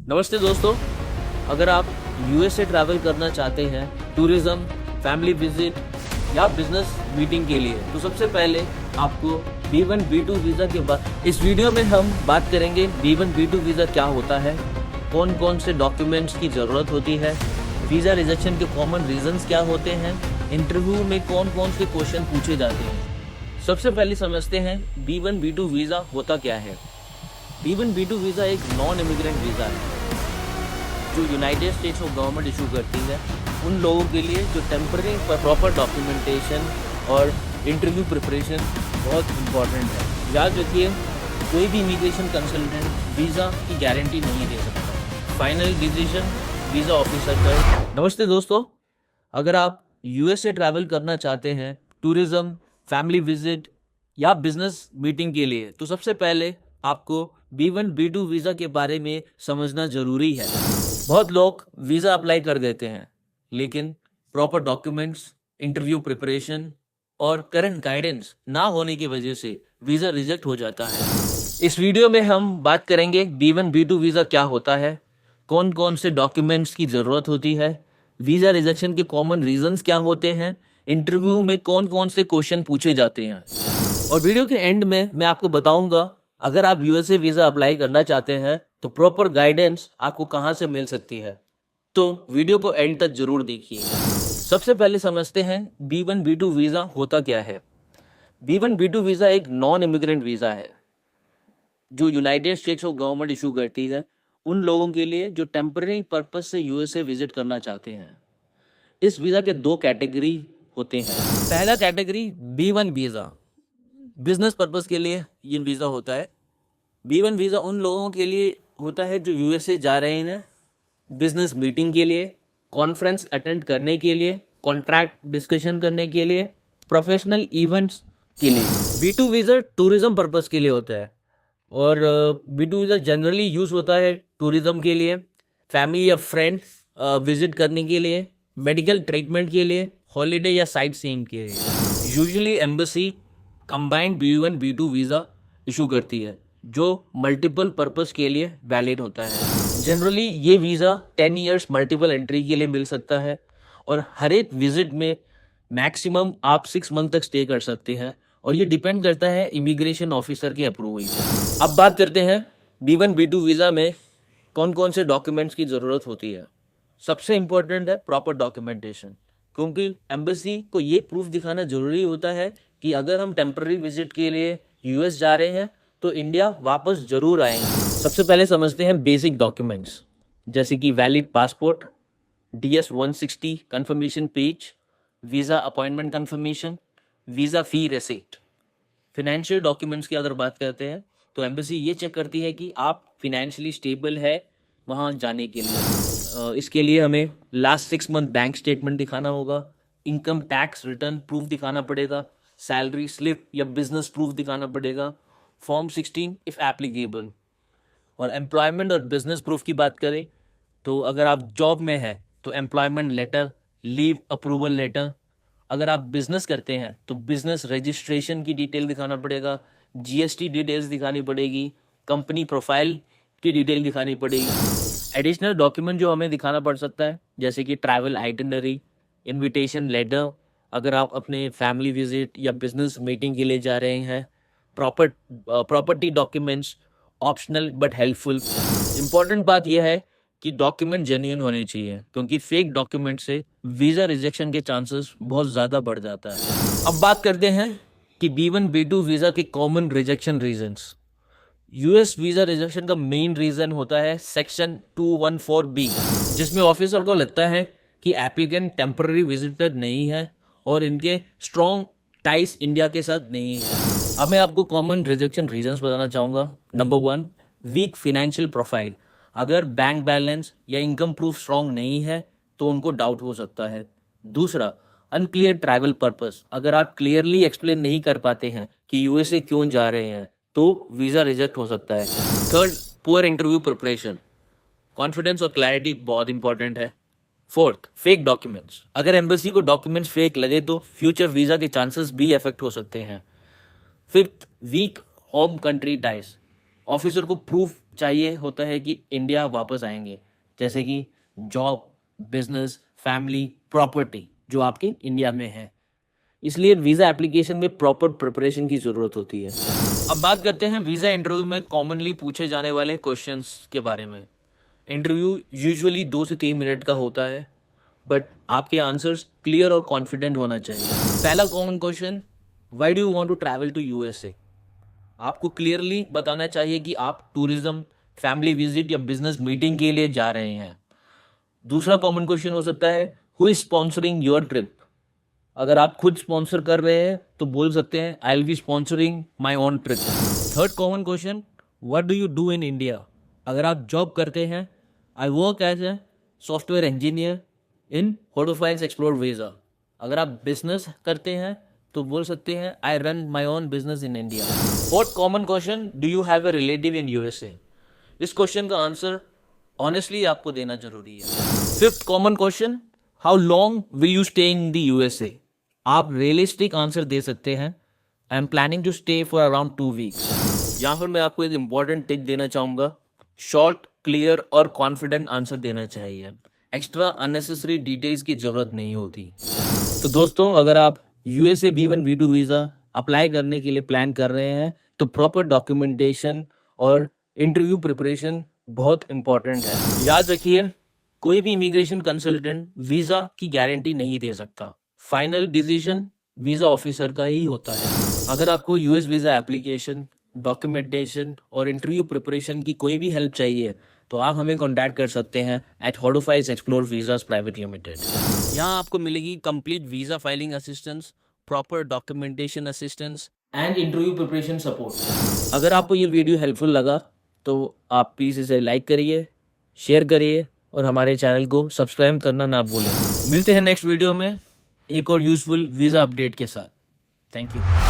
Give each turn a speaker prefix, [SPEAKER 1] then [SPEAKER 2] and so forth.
[SPEAKER 1] नमस्ते दोस्तों, अगर आप यूएस से ट्रैवल करना चाहते हैं टूरिज्म, फैमिली विजिट या बिजनेस मीटिंग के लिए, तो सबसे पहले आपको B1 B2 वीज़ा के बाद इस वीडियो में हम बात करेंगे B1 B2 वीज़ा क्या होता है, कौन कौन से डॉक्यूमेंट्स की ज़रूरत होती है, वीज़ा रिजेक्शन के कॉमन रीजंस क्या होते हैं, इंटरव्यू में कौन कौन से क्वेश्चन पूछे जाते हैं। सबसे पहले समझते हैं B1 B2 वीज़ा होता क्या है। B1 B2 वीज़ा एक नॉन इमिग्रेंट वीज़ा है जो United states of government issue करती है उन लोगों के लिए जो टेम्पररी पर प्रॉपर डॉक्यूमेंटेशन और इंटरव्यू प्रिपरेशन बहुत इम्पॉर्टेंट है। याद रखिए, कोई भी इमिग्रेशन कंसल्टेंट वीज़ा की गारंटी नहीं दे सकता, फाइनल डिसीजन वीज़ा ऑफिसर का। नमस्ते दोस्तों, अगर आप यूएस से ट्रैवल करना चाहते हैं टूरिज्म, फैमिली विजिट या बिजनेस मीटिंग के लिए, तो सबसे पहले आपको B1 B2 वीज़ा के बारे में समझना ज़रूरी है। बहुत लोग वीज़ा अप्लाई कर देते हैं लेकिन प्रॉपर डॉक्यूमेंट्स, इंटरव्यू प्रिपरेशन और करंट गाइडेंस ना होने की वजह से वीज़ा रिजेक्ट हो जाता है। इस वीडियो में हम बात करेंगे B1 B2 वीज़ा क्या होता है, कौन कौन से डॉक्यूमेंट्स की ज़रूरत होती है, वीज़ा रिजेक्शन के कॉमन रीजंस क्या होते हैं, इंटरव्यू में कौन कौन से क्वेश्चन पूछे जाते हैं, और वीडियो के एंड में मैं आपको बताऊंगा अगर आप यूएसए वीज़ा अप्लाई करना चाहते हैं तो प्रॉपर गाइडेंस आपको कहां से मिल सकती है। तो वीडियो को एंड तक जरूर देखिए। सबसे पहले समझते हैं B1 B2 वीज़ा होता क्या है। B1 B2 वीज़ा एक नॉन इमिग्रेंट वीज़ा है जो United states of government issue करती है उन लोगों के लिए जो टेम्पररी पर्पज से यूएसए विजिट करना चाहते हैं। इस वीज़ा के दो कैटेगरी होते हैं। पहला category B1 visa, business purpose के लिए ये वीज़ा होता है। B1 वीज़ा उन लोगों के लिए होता है जो यूएसए जा रहे हैं बिजनेस मीटिंग के लिए, कॉन्फ्रेंस अटेंड करने के लिए, कॉन्ट्रैक्ट डिस्कशन करने के लिए, प्रोफेशनल इवेंट्स के लिए। B2 वीज़ा टूरिज्म पर्पस के लिए होता है और B2 वीज़ा जनरली यूज़ होता है टूरिज्म के लिए, फैमिली या फ्रेंड्स विजिट करने के लिए, मेडिकल ट्रीटमेंट के लिए, हॉलीडे या साइट सीइंग के लिए। Usually embassy combined B1 B2 visa issue करती है जो मल्टीपल पर्पस के लिए वैलिड होता है। जनरली ये वीज़ा 10 इयर्स मल्टीपल एंट्री के लिए मिल सकता है और हर एक विजिट में मैक्सिमम आप 6 मंथ तक स्टे कर सकते हैं और ये डिपेंड करता है इमिग्रेशन ऑफिसर के अप्रूवल पर। अब बात करते हैं B1 B2 वीज़ा में कौन कौन से डॉक्यूमेंट्स की ज़रूरत होती है। सबसे इम्पोर्टेंट है प्रॉपर डॉक्यूमेंटेशन, क्योंकि एम्बेसी को ये प्रूफ दिखाना ज़रूरी होता है कि अगर हम टेम्पररी विजिट के लिए यूएस जा रहे हैं तो इंडिया वापस ज़रूर आएंगे। सबसे पहले समझते हैं बेसिक डॉक्यूमेंट्स, जैसे कि valid passport, DS 160 confirmation page, visa appointment confirmation, visa fee receipt. Financial documents की अगर बात करते हैं तो एम्बेसी ये चेक करती है कि आप फिनेंशियली स्टेबल है वहाँ जाने के लिए। इसके लिए हमें लास्ट 6 मंथ बैंक स्टेटमेंट दिखाना होगा, इनकम टैक्स रिटर्न प्रूफ दिखाना पड़ेगा, सैलरी स्लिप या बिजनेस प्रूफ दिखाना पड़ेगा, फॉर्म 16 इफ़ एप्लीकेबल। और एम्प्लॉयमेंट और बिजनेस प्रूफ की बात करें तो अगर आप जॉब में है तो employment letter, leave approval letter. अगर आप बिजनेस करते हैं तो बिजनेस रजिस्ट्रेशन की डिटेल दिखाना पड़ेगा, GST डिटेल्स दिखानी पड़ेगी, कंपनी प्रोफाइल की डिटेल दिखानी पड़ेगी। एडिशनल डॉक्यूमेंट जो हमें दिखाना पड़ सकता है जैसे कि ट्रैवल आइटिनरी, इनविटेशन लेटर अगर आप अपने फैमिली विजिट या बिजनेस मीटिंग के लिए जा रहे हैं, property documents optional but helpful. Important बात यह है कि डॉक्यूमेंट जेन्युइन होने चाहिए क्योंकि फेक डॉक्यूमेंट से वीज़ा रिजेक्शन के चांसेस बहुत ज़्यादा बढ़ जाता है। अब बात करते हैं कि B1 B2 वीज़ा के common rejection reasons. US visa rejection का मेन रीज़न होता है सेक्शन 214B, जिसमें ऑफिसर को लगता है कि एप्लीकेंट टेम्पररी विजिटर नहीं है और इनके स्ट्रॉन्ग टाइज इंडिया के साथ नहीं है। अब मैं आपको कॉमन रिजेक्शन रीजंस बताना चाहूँगा। Number 1, weak financial profile. अगर बैंक बैलेंस या इनकम प्रूफ स्ट्रॉन्ग नहीं है तो उनको डाउट हो सकता है। दूसरा, अनक्लियर ट्रैवल पर्पस। अगर आप क्लियरली एक्सप्लेन नहीं कर पाते हैं कि यूएसए क्यों जा रहे हैं तो वीज़ा रिजेक्ट हो सकता है। Third, poor interview preparation. Confidence और क्लैरिटी बहुत इंपॉर्टेंट है। Fourth, fake documents. अगर एम्बेसी को डॉक्यूमेंट्स फेक लगे तो फ्यूचर वीज़ा के चांसेस भी अफेक्ट हो सकते हैं। Fifth, weak home country ties. Officer को प्रूफ चाहिए होता है कि इंडिया वापस आएंगे, जैसे कि जॉब, बिजनेस, फैमिली, प्रॉपर्टी जो आपके इंडिया में है। इसलिए वीज़ा एप्लीकेशन में प्रॉपर प्रिपरेशन की ज़रूरत होती है। अब बात करते हैं वीज़ा इंटरव्यू में कॉमनली पूछे जाने वाले क्वेश्चंस के बारे में। इंटरव्यू यूजुअली 2 से 3 मिनट का होता है, बट आपके आंसर्स क्लियर और कॉन्फिडेंट होना चाहिए। पहला common question, why do you want to travel to USA? आपको क्लियरली बताना चाहिए कि आप टूरिज्म, फैमिली विजिट या बिजनेस मीटिंग के लिए जा रहे हैं। दूसरा कॉमन क्वेश्चन हो सकता है, who is sponsoring your trip? अगर आप खुद स्पॉन्सर कर रहे हैं तो बोल सकते हैं, I will be sponsoring my own trip. Third common question, what do you do in India? अगर आप जॉब करते हैं, I work as a software engineer in Hodophiles Explore Visa. अगर आप बिजनेस करते हैं तो बोल सकते हैं, I run my own business in India. Fourth common question, do you have a relative in USA? इस क्वेश्चन का आंसर ऑनेस्टली आपको देना जरूरी है। Fifth common question, how long will you stay in the USA? आप realistic answer दे सकते हैं, I am planning to stay for around 2 weeks. यहाँ पर मैं आपको एक इंपॉर्टेंट टिप देना चाहूँगा, शॉर्ट, क्लियर और कॉन्फिडेंट आंसर देना चाहिए। एक्स्ट्रा अननेसेसरी डिटेल्स की जरूरत नहीं होती। तो दोस्तों, अगर आप USA B1 B2 visa apply करने के लिए प्लान कर रहे हैं तो प्रॉपर डॉक्यूमेंटेशन और इंटरव्यू प्रिपरेशन बहुत इंपॉर्टेंट है। याद रखिए, कोई भी इमिग्रेशन कंसल्टेंट वीज़ा की गारंटी नहीं दे सकता। फाइनल डिसीजन वीज़ा ऑफिसर का ही होता है। अगर आपको यूएस वीज़ा एप्लीकेशन, डॉक्यूमेंटेशन और इंटरव्यू प्रिपरेशन की कोई भी हेल्प चाहिए तो आप हमें कॉन्टैक्ट कर सकते हैं at Hodophiles Explore Visas private limited. यहाँ आपको मिलेगी complete visa filing assistance, proper documentation assistance and interview preparation support. अगर आपको ये वीडियो हेल्पफुल लगा तो आप प्लीज़ इसे लाइक करिए, शेयर करिए और हमारे चैनल को सब्सक्राइब करना ना भूलें। मिलते हैं नेक्स्ट वीडियो में एक और यूजफुल वीज़ा अपडेट के साथ। Thank you.